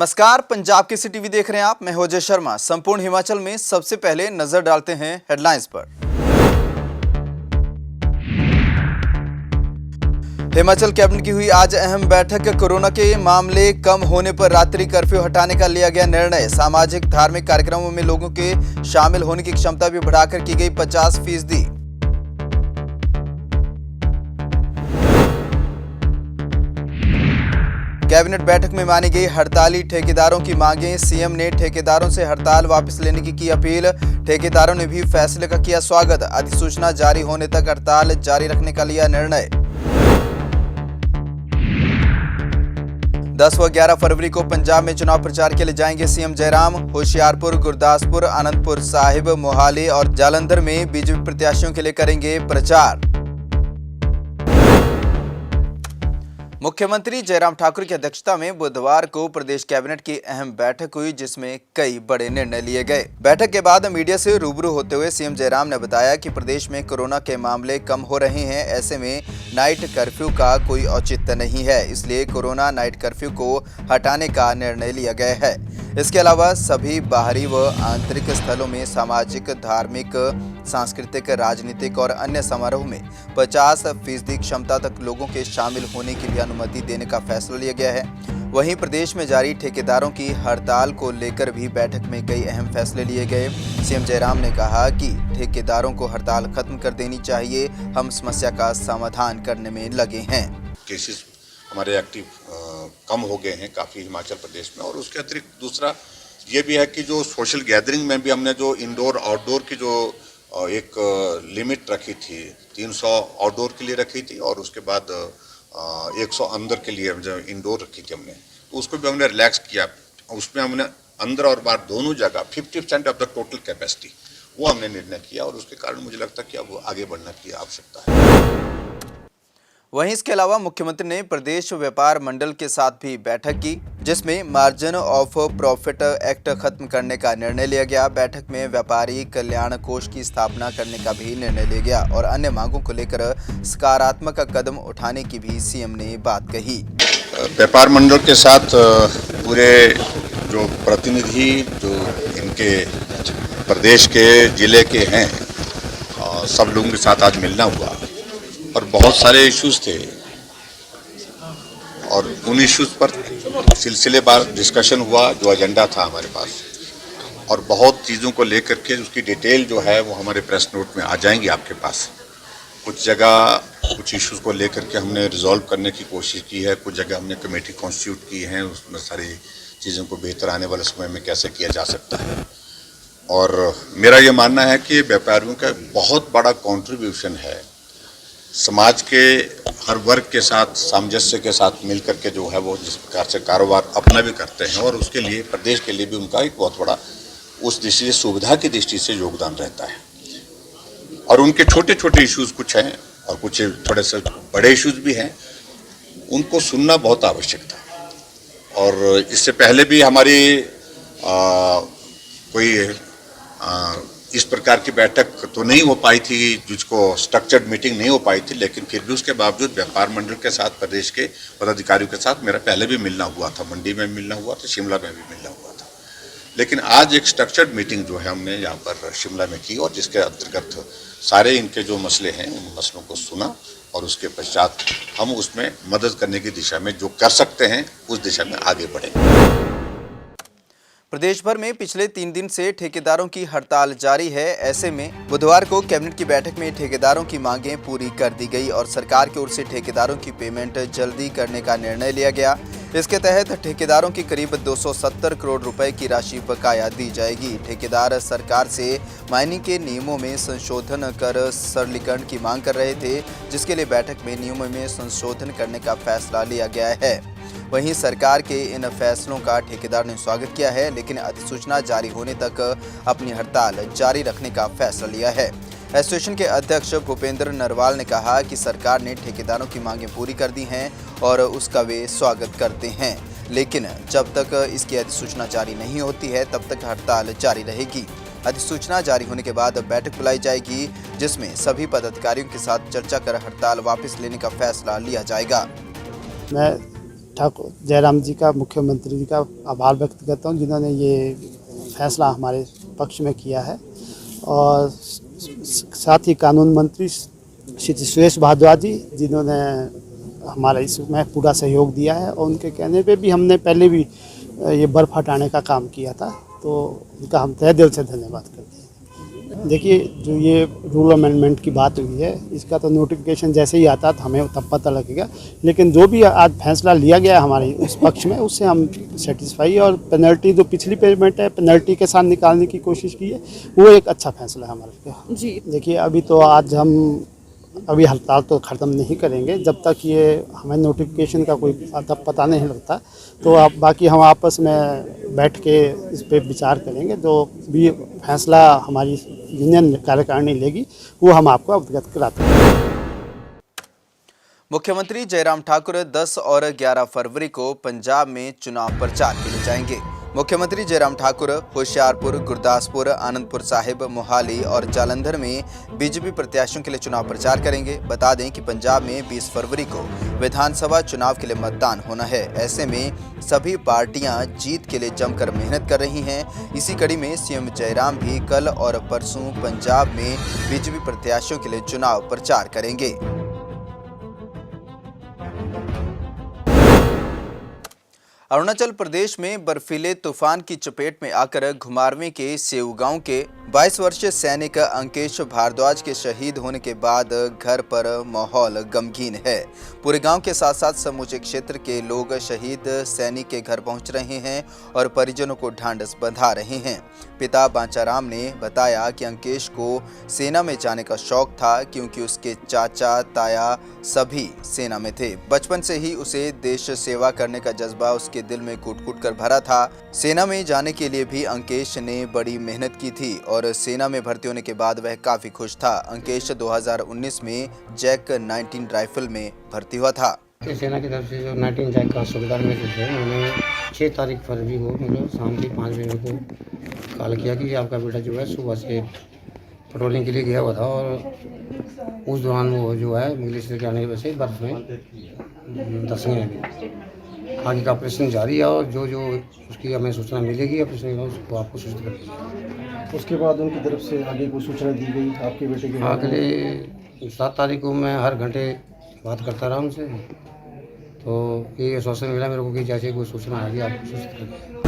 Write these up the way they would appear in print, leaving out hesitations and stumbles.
नमस्कार, पंजाब केसरी टीवी देख रहे हैं आप। मैं अजय शर्मा। संपूर्ण हिमाचल में सबसे पहले नजर डालते हैं हेडलाइंस पर। हिमाचल कैबिनेट की हुई आज अहम बैठक। कोरोना के मामले कम होने पर रात्रि कर्फ्यू हटाने का लिया गया निर्णय। सामाजिक धार्मिक कार्यक्रमों में लोगों के शामिल होने की क्षमता भी बढ़ाकर की गई 50%। कैबिनेट बैठक में मानी गई हड़ताली ठेकेदारों की मांगें। सीएम ने ठेकेदारों से हड़ताल वापस लेने की अपील। ठेकेदारों ने भी फैसले का किया स्वागत। अधिसूचना जारी होने तक हड़ताल जारी रखने का लिया निर्णय। 10 व 11 फरवरी को पंजाब में चुनाव प्रचार के लिए जाएंगे सीएम जयराम। होशियारपुर, गुरदासपुर, आनंदपुर साहिब, मोहाली और जालंधर में बीजेपी प्रत्याशियों के लिए करेंगे प्रचार। मुख्यमंत्री जयराम ठाकुर की अध्यक्षता में बुधवार को प्रदेश कैबिनेट की अहम बैठक हुई, जिसमें कई बड़े निर्णय लिए गए। बैठक के बाद मीडिया से रूबरू होते हुए सीएम जयराम ने बताया कि प्रदेश में कोरोना के मामले कम हो रहे हैं। ऐसे में नाइट कर्फ्यू का कोई औचित्य नहीं है, इसलिए कोरोना नाइट कर्फ्यू को हटाने का निर्णय लिया गया है। इसके अलावा सभी बाहरी व आंतरिक स्थलों में सामाजिक, धार्मिक, सांस्कृतिक, राजनीतिक और अन्य समारोह में 50% क्षमता तक लोगों के शामिल होने की भी अनुमति देने का फैसला लिया गया है। वहीं प्रदेश में जारी ठेकेदारों की हड़ताल को लेकर भी बैठक में कई अहम फैसले लिए गए। सीएम जयराम ने कहा कि ठेकेदारों को हड़ताल खत्म कर देनी चाहिए। हम समस्या का समाधान करने में लगे हैं। केसेस हमारे एक्टिव कम हो गए हैं काफ़ी हिमाचल प्रदेश में, और उसके अतिरिक्त दूसरा ये भी है कि जो सोशल गैदरिंग में भी हमने जो इंडोर आउटडोर की जो एक लिमिट रखी थी, 300 आउटडोर के लिए रखी थी और उसके बाद 100 अंदर के लिए जो इंडोर रखी थी हमने, तो उसको भी हमने रिलैक्स किया। उसमें हमने अंदर और बाहर दोनों जगह 50% ऑफ द टोटल कैपेसिटी वो हमने निर्णय किया, और उसके कारण मुझे लगता है कि अब आगे बढ़ने की आवश्यकता है। वहीं इसके अलावा मुख्यमंत्री ने प्रदेश व्यापार मंडल के साथ भी बैठक की, जिसमें मार्जिन ऑफ प्रॉफिट एक्ट खत्म करने का निर्णय लिया गया। बैठक में व्यापारी कल्याण कोष की स्थापना करने का भी निर्णय लिया गया और अन्य मांगों को लेकर सकारात्मक कदम उठाने की भी सीएम ने बात कही। व्यापार मंडल के साथ पूरे जो प्रतिनिधि जो इनके प्रदेश के जिले के हैं, सब लोगों के साथ आज मिलना हुआ और बहुत सारे इश्यूज थे, और उन इश्यूज पर सिलसिलेवार डिस्कशन हुआ जो एजेंडा था हमारे पास, और बहुत चीज़ों को लेकर के उसकी डिटेल जो है वो हमारे प्रेस नोट में आ जाएंगी आपके पास। कुछ जगह कुछ इश्यूज को लेकर के हमने रिजॉल्व करने की कोशिश की है, कुछ जगह हमने कमेटी कॉन्स्टिट्यूट की है, उसमें सारी चीज़ों को बेहतर आने वाले समय में कैसे किया जा सकता है। और मेरा ये मानना है कि व्यापारियों का बहुत बड़ा कॉन्ट्रीब्यूशन है, समाज के हर वर्ग के साथ सामंजस्य के साथ मिलकर के जो है वो जिस प्रकार से कारोबार अपना भी करते हैं, और उसके लिए प्रदेश के लिए भी उनका एक बहुत बड़ा उस दृष्टि से सुविधा की दृष्टि से योगदान रहता है। और उनके छोटे छोटे इश्यूज कुछ हैं और कुछ थोड़े से बड़े इश्यूज भी हैं, उनको सुनना बहुत आवश्यक था। और इससे पहले भी हमारी कोई इस प्रकार की बैठक तो नहीं हो पाई थी, जिसको स्ट्रक्चर्ड मीटिंग नहीं हो पाई थी, लेकिन फिर भी उसके बावजूद व्यापार मंडल के साथ प्रदेश के पदाधिकारियों के साथ मेरा पहले भी मिलना हुआ था। मंडी में मिलना हुआ था, शिमला में भी मिलना हुआ था, लेकिन आज एक स्ट्रक्चर्ड मीटिंग जो है हमने यहाँ पर शिमला में की, और जिसके अंतर्गत सारे इनके जो मसले हैं उन मसलों को सुना, और उसके पश्चात हम उसमें मदद करने की दिशा में जो कर सकते हैं उस दिशा में आगे बढ़ेंगे। प्रदेश भर में पिछले 3 दिन से ठेकेदारों की हड़ताल जारी है। ऐसे में बुधवार को कैबिनेट की बैठक में ठेकेदारों की मांगें पूरी कर दी गई और सरकार की ओर से ठेकेदारों की पेमेंट जल्दी करने का निर्णय लिया गया। इसके तहत ठेकेदारों की करीब 270 करोड़ रुपए की राशि बकाया दी जाएगी। ठेकेदार सरकार से माइनिंग के नियमों में संशोधन कर सरलीकरण की मांग कर रहे थे, जिसके लिए बैठक में नियमों में संशोधन करने का फैसला लिया गया है। वहीं सरकार के इन फैसलों का ठेकेदार ने स्वागत किया है, लेकिन अधिसूचना जारी होने तक अपनी हड़ताल जारी रखने का फैसला लिया है। एसोसिएशन के अध्यक्ष भूपेंद्र नरवाल ने कहा कि सरकार ने ठेकेदारों की मांगें पूरी कर दी हैं और उसका वे स्वागत करते हैं, लेकिन जब तक इसकी अधिसूचना जारी नहीं होती है तब तक हड़ताल जारी रहेगी। अधिसूचना जारी होने के बाद बैठक बुलाई जाएगी, जिसमें सभी पदाधिकारियों के साथ चर्चा कर हड़ताल वापस लेने का फैसला लिया जाएगा। मैं ठाकुर जयराम जी का, मुख्यमंत्री जी का आभार व्यक्त करता हूँ जिन्होंने ये फैसला हमारे पक्ष में किया है। और साथ ही कानून मंत्री श्री सुरेश भारद्वाज जी जिन्होंने हमारा इसमें पूरा सहयोग दिया है, और उनके कहने पे भी हमने पहले भी ये बर्फ़ हटाने का काम किया था, तो उनका हम तहे दिल से धन्यवाद करते हैं। देखिए, जो ये रूल अमेंडमेंट की बात हुई है, इसका तो नोटिफिकेशन जैसे ही आता तो हमें तब पता लगेगा, लेकिन जो भी आज फैसला लिया गया है हमारे इस पक्ष में, उससे हम सेटिस्फाई। और पेनल्टी जो पिछली पेमेंट है पेनल्टी के साथ निकालने की कोशिश की है, वो एक अच्छा फैसला है हमारे लिए। जी देखिए, अभी तो आज हम हड़ताल तो ख़त्म नहीं करेंगे जब तक ये हमें नोटिफिकेशन का कोई पता नहीं लगता, तो आप बाकी हम आपस में बैठ के इस पे विचार करेंगे। जो भी फैसला हमारी यूनियन कार्यकारिणी लेगी वो हम आपको अवगत कराते हैं। मुख्यमंत्री जयराम ठाकुर 10 और 11 फरवरी को पंजाब में चुनाव प्रचार के लिए जाएंगे। मुख्यमंत्री जयराम ठाकुर होशियारपुर, गुरदासपुर, आनंदपुर साहिब, मोहाली और जालंधर में बीजेपी प्रत्याशियों के लिए चुनाव प्रचार करेंगे। बता दें कि पंजाब में 20 फरवरी को विधानसभा चुनाव के लिए मतदान होना है। ऐसे में सभी पार्टियां जीत के लिए जमकर मेहनत कर रही हैं। इसी कड़ी में सीएम जयराम भी कल और परसों पंजाब में बीजेपी प्रत्याशियों के लिए चुनाव प्रचार करेंगे। अरुणाचल प्रदेश में बर्फीले तूफान की चपेट में आकर घुमारवीं के सेऊ गांव के 22 वर्षीय सैनिक अंकेश भारद्वाज के शहीद होने के बाद घर पर माहौल गमगीन है। पूरे गांव के साथ साथ समूचे क्षेत्र के लोग शहीद सैनिक के घर पहुंच रहे हैं और परिजनों को ढांढस बंधा रहे हैं। पिता बांचाराम ने बताया कि अंकेश को सेना में जाने का शौक था, क्योंकि उसके चाचा ताया सभी सेना में थे। बचपन से ही उसे देश सेवा करने का जज्बा उसके दिल में कूट-कूट कर भरा था। सेना में जाने के लिए भी अंकेश ने बड़ी मेहनत की थी और सेना में भर्ती होने के बाद वह काफी खुश था। अंकेश 2019 में जैक 19 राइफल में भर्ती हुआ था। सेना की तरफ से जो 19 जैक का सुबेदार में थे, उन्होंने 6 तारीख फरवरी को मतलब शाम के 5 बजे को कॉल किया कि आपका बेटा जो है सुबह से पेट्रोलिंग के लिए गया हुआ था, और उस दौरान वो जो है इंग्लिश लेके आने की वजह से बर्फ में दसने लगे। आगे का ऑपरेशन जारी है, और जो जो उसकी हमें सूचना मिलेगी ऑपरेशन उसको आपको सूचित कर दीजिए। उसके बाद उनकी तरफ से आगे कोई सूचना दी गई आपके बेटे के? अगले 7 तारीख को मैं हर घंटे बात करता रहा उनसे, तो ये आश्वासन मिला मेरे को कि जैसे कोई सूचना आएगी आपको सूचित कर दीजिए।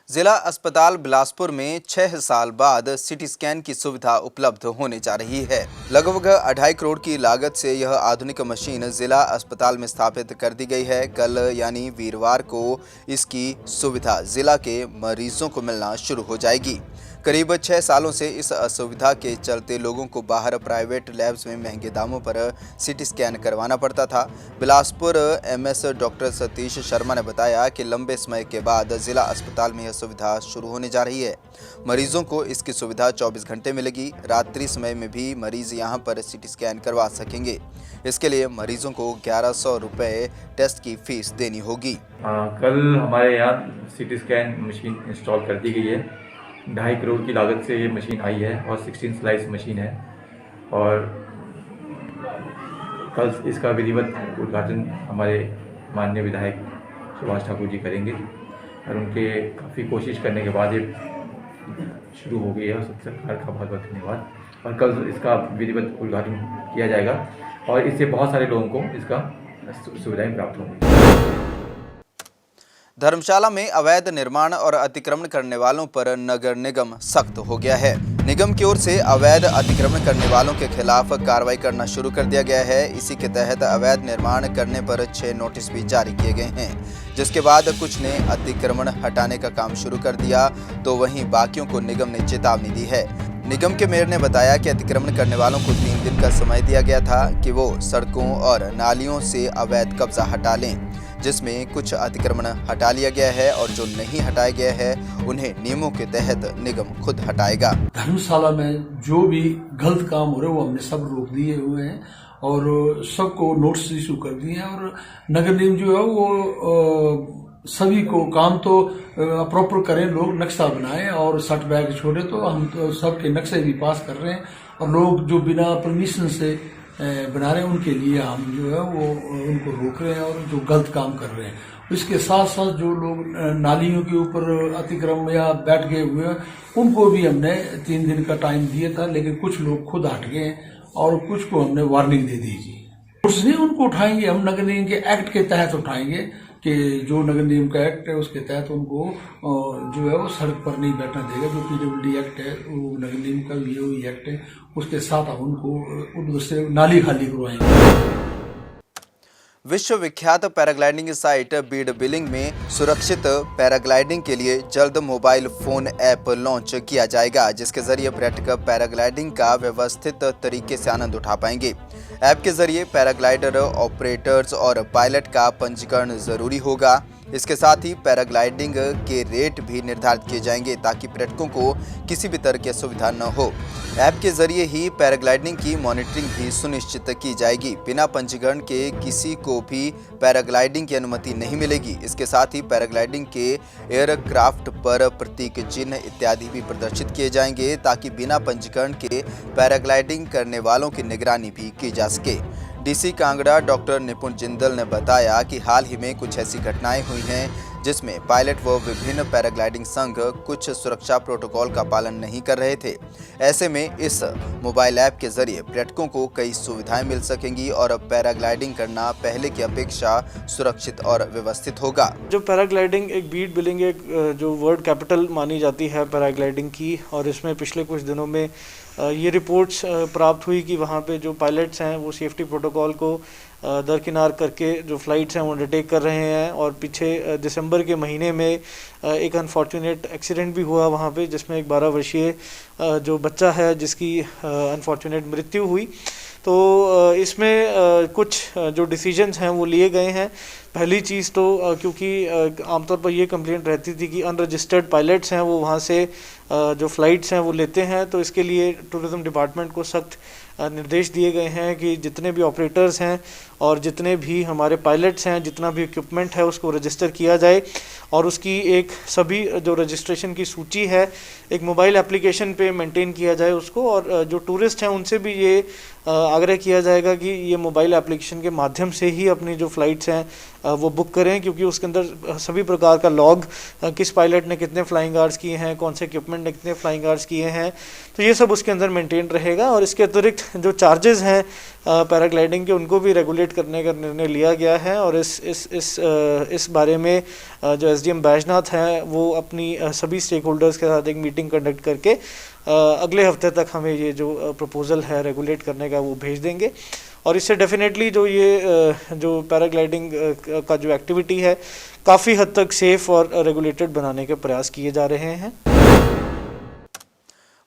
जिला अस्पताल बिलासपुर में 6 साल बाद सिटी स्कैन की सुविधा उपलब्ध होने जा रही है। लगभग 2.5 करोड़ की लागत से यह आधुनिक मशीन जिला अस्पताल में स्थापित कर दी गई है। कल यानी वीरवार को इसकी सुविधा जिला के मरीजों को मिलना शुरू हो जाएगी। करीब 6 सालों से इस असुविधा के चलते लोगों को बाहर प्राइवेट लैब्स में महंगे दामों पर सिटी स्कैन करवाना पड़ता था। बिलासपुर एमएस डॉक्टर सतीश शर्मा ने बताया कि लंबे समय के बाद जिला अस्पताल में यह सुविधा शुरू होने जा रही है। मरीजों को इसकी सुविधा 24 घंटे मिलेगी। रात्रि समय में भी मरीज यहां पर सिटी स्कैन करवा सकेंगे। इसके लिए मरीजों को 1100 रुपये टेस्ट की फीस देनी होगी। कल हमारे यहाँ सिटी स्कैन मशीन इंस्टॉल कर दी गई है। 2.5 करोड़ की लागत से ये मशीन आई है और 16 स्लाइस मशीन है, और कल इसका विधिवत उद्घाटन हमारे माननीय विधायक सुभाष ठाकुर जी करेंगे, और उनके काफ़ी कोशिश करने के बाद ये शुरू हो गई है, और सरकार का बहुत बहुत धन्यवाद। और कल इसका विधिवत उद्घाटन किया जाएगा, और इससे बहुत सारे लोगों को इसका सुविधाएं प्राप्त होंगी। धर्मशाला में अवैध निर्माण और अतिक्रमण करने वालों पर नगर निगम सख्त हो गया है। निगम की ओर से अवैध अतिक्रमण करने वालों के खिलाफ कार्रवाई करना शुरू कर दिया गया है। इसी के तहत अवैध निर्माण करने पर 6 नोटिस भी जारी किए गए हैं, जिसके बाद कुछ ने अतिक्रमण हटाने का काम शुरू कर दिया, तो वहीं बाकियों को निगम ने चेतावनी दी है। निगम के मेयर ने बताया कि अतिक्रमण करने वालों को 3 दिन का समय दिया गया था कि वो सड़कों और नालियों से अवैध कब्जा हटा लें, जिसमें कुछ अतिक्रमण हटा लिया गया है और जो नहीं हटाया गया है उन्हें नियमों के तहत निगम खुद हटाएगा। धर्मशाला में जो भी गलत काम हो रहे हैं वो हमने सब रोक दिए हुए हैं और सबको नोटिस इशू कर दिए हैं, और नगर निगम जो है वो सभी को काम तो प्रॉपर करें, लोग नक्शा बनाएं और सट बैग छोड़े, तो हम तो सबके नक्शे भी पास कर रहे हैं, और लोग जो बिना परमिशन से बना रहे हैं, उनके लिए हम जो है वो उनको रोक रहे हैं और जो गलत काम कर रहे हैं। इसके साथ साथ जो लोग नालियों के ऊपर अतिक्रम या बैठ गए हुए हैं, उनको भी हमने 3 दिन का टाइम दिया था, लेकिन कुछ लोग खुद हट गए और कुछ को हमने वार्निंग दे दी जी। उसने उनको उठाएंगे, हम नगर निगम के एक्ट के तहत उठाएंगे कि जो नगर निगम का एक्ट है उसके तहत उनको जो है वो सड़क पर नहीं बैठना देगा। जो PWD एक्ट है, वो नगर निगम का ये एक्ट है, उसके साथ हम उनको उससे नाली खाली करवाएंगे। विश्व विख्यात पैराग्लाइडिंग साइट बीड बिलिंग में सुरक्षित पैराग्लाइडिंग के लिए जल्द मोबाइल फोन ऐप लॉन्च किया जाएगा, जिसके जरिए पर्यटक पैराग्लाइडिंग का व्यवस्थित तरीके से आनंद उठा पाएंगे। ऐप के जरिए पैराग्लाइडर, ऑपरेटर्स और पायलट का पंजीकरण जरूरी होगा। इसके साथ ही पैराग्लाइडिंग के रेट भी निर्धारित किए जाएंगे ताकि पर्यटकों को किसी भी तरह की असुविधा न हो। ऐप के जरिए ही पैराग्लाइडिंग की मॉनिटरिंग भी सुनिश्चित की जाएगी। बिना पंजीकरण के किसी को भी पैराग्लाइडिंग की अनुमति नहीं मिलेगी। इसके साथ ही पैराग्लाइडिंग के एयरक्राफ्ट पर प्रतीक चिन्ह इत्यादि भी प्रदर्शित किए जाएंगे ताकि बिना पंजीकरण के पैराग्लाइडिंग करने वालों की निगरानी भी की जा सके। डीसी कांगड़ा डॉक्टर निपुण जिंदल ने बताया कि हाल ही में कुछ ऐसी घटनाएं हुई हैं जिसमें पायलट व विभिन्न पैराग्लाइडिंग संघ कुछ सुरक्षा प्रोटोकॉल का पालन नहीं कर रहे थे। ऐसे में इस मोबाइल ऐप के जरिए पर्यटकों को कई सुविधाएं मिल सकेंगी और पैराग्लाइडिंग करना पहले की अपेक्षा सुरक्षित और व्यवस्थित होगा। जो पैराग्लाइडिंग एक बीड बिलिंग एक जो वर्ल्ड कैपिटल मानी जाती है पैराग्लाइडिंग की, और इसमें पिछले कुछ दिनों में ये रिपोर्ट्स प्राप्त हुई कि वहाँ पे जो पायलट्स हैं वो सेफ्टी प्रोटोकॉल को दरकिनार करके जो फ़्लाइट्स हैं वो अंडरटेक कर रहे हैं। और पीछे दिसंबर के महीने में एक अनफॉर्चुनेट एक्सीडेंट भी हुआ वहाँ पे, जिसमें एक 12 वर्षीय जो बच्चा है जिसकी अनफॉर्चुनेट मृत्यु हुई। तो इसमें कुछ जो डिसीजंस हैं वो लिए गए हैं। पहली चीज़ तो क्योंकि आमतौर पर ये कंप्लेंट रहती थी कि अनरजिस्टर्ड पायलट्स हैं वो वहाँ से जो फ़्लाइट्स हैं वो लेते हैं, तो इसके लिए टूरिज़्म डिपार्टमेंट को सख्त निर्देश दिए गए हैं कि जितने भी ऑपरेटर्स हैं और जितने भी हमारे पायलट्स हैं, जितना भी इक्विपमेंट है उसको रजिस्टर किया जाए और उसकी एक सभी जो रजिस्ट्रेशन की सूची है एक मोबाइल एप्लीकेशन पे मेंटेन किया जाए उसको। और जो टूरिस्ट हैं उनसे भी ये आग्रह किया जाएगा कि ये मोबाइल एप्लीकेशन के माध्यम से ही अपनी जो फ़्लाइट्स हैं वो बुक करें, क्योंकि उसके अंदर सभी प्रकार का लॉग, किस पायलट ने कितने फ्लाइंग आवर्स किए हैं, कौन से इक्विपमेंट ने कितने फ्लाइंग आवर्स किए हैं, तो ये सब उसके अंदर मेंटेन रहेगा। और इसके अतिरिक्त जो चार्जेस हैं पैराग्लाइडिंग के उनको भी रेगुलेट करने का निर्णय लिया गया है। और इस बारे में जो SDM बैजनाथ हैं वो अपनी सभी स्टेक होल्डर्स के साथ एक मीटिंग कंडक्ट करके अगले हफ्ते तक हमें ये जो प्रपोज़ल है रेगुलेट करने का वो भेज देंगे। और इससे डेफिनेटली जो ये जो पैराग्लाइडिंग का जो एक्टिविटी है काफ़ी हद तक सेफ और रेगुलेटेड बनाने के प्रयास किए जा रहे हैं।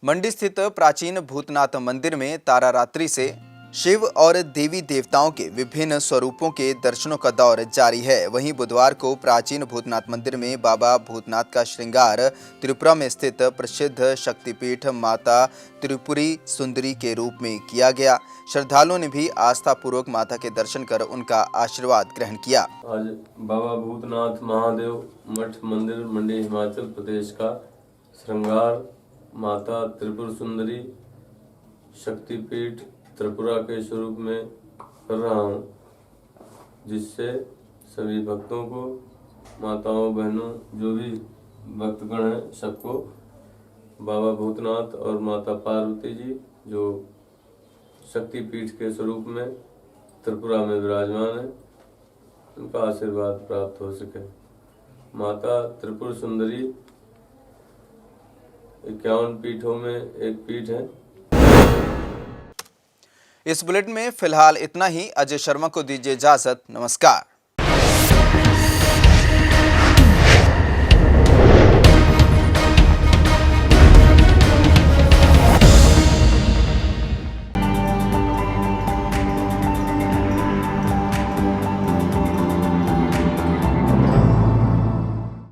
मंडी स्थित प्राचीन भूतनाथ मंदिर में तारारात्रि से शिव और देवी देवताओं के विभिन्न स्वरूपों के दर्शनों का दौर जारी है। वहीं बुधवार को प्राचीन भूतनाथ मंदिर में बाबा भूतनाथ का श्रृंगार त्रिपुरा में स्थित प्रसिद्ध शक्तिपीठ माता त्रिपुरी सुंदरी के रूप में किया गया। श्रद्धालुओं ने भी आस्थापूर्वक माता के दर्शन कर उनका आशीर्वाद ग्रहण किया। आज बाबा भूतनाथ महादेव मठ मंदिर मंडी हिमाचल प्रदेश का श्रृंगार माता त्रिपुर सुंदरी शक्तिपीठ त्रिपुरा के स्वरूप में कर रहा हूँ, जिससे सभी भक्तों को, माताओं बहनों, जो भी भक्तगण हैं, सबको बाबा भूतनाथ और माता पार्वती जी जो शक्तिपीठ के स्वरूप में त्रिपुरा में विराजमान है, उनका आशीर्वाद प्राप्त हो सके। माता त्रिपुर सुंदरी 51 पीठों में एक पीठ है। इस बुलेटिन में फिलहाल इतना ही। अजय शर्मा को दीजिए इजाजत। नमस्कार।